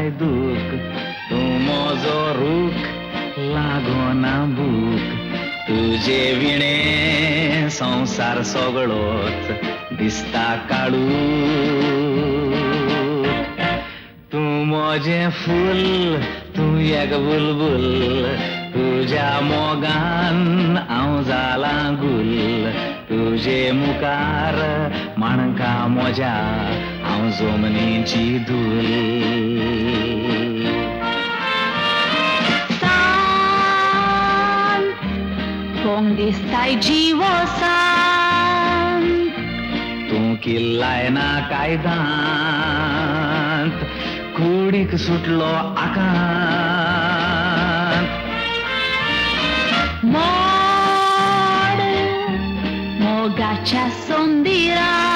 काय दुःख तू मोजो रूख लागोना भूक तुझे विणे संसार सगळोच दिसता काळू तू मोजे फूल तू एक बुलबुल तुझ्या मोगान हांव जाला गुल तुझे मुखार माणका मोज्या हांव जमनीची धूल कोण दिसताय जीवो सांत तू किल्लाय ना कायदांत कुडीक सुटलो आकांत मोड मोगाच्या सोंदिरान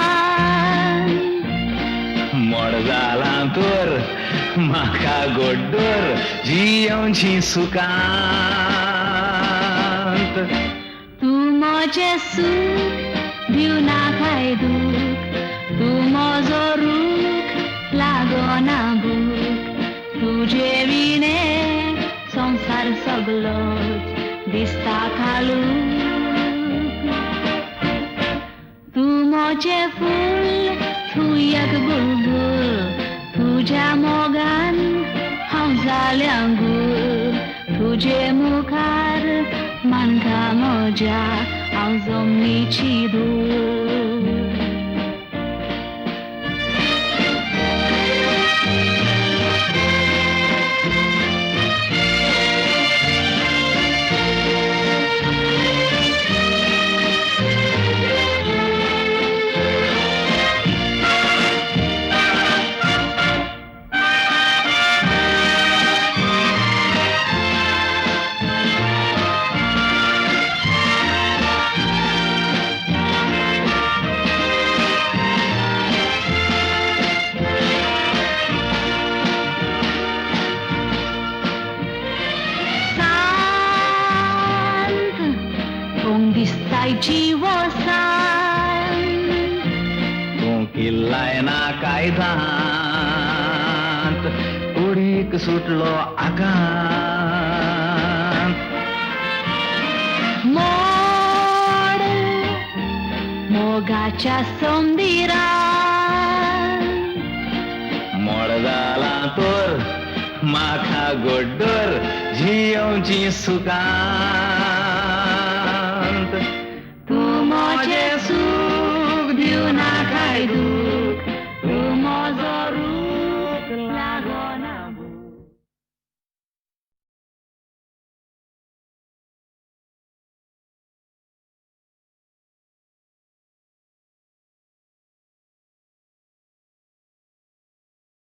मोड जाला तर म्हाका गोड्डोर जियोंची सुकांत तू मोजे सूख दिव नाकाय दूख तू मोजो रूख लागोना भूक तुझे विणे संसार सगळोच दिसता काळू तू मोजे फूल तू एक बुलबुल तुझ्या मोगान हांव जाल्या गुल तुझे मुखार मानका म्हज्या हांव जमनीची धूल दिसताय जीवो सांत तू किल्लाय ना कायदांत कुडीक सुटलो आकांत मोड मोगाच्या सोंदिरान मोड जाला तर म्हाका गोड्डोर जियोंची सुकांत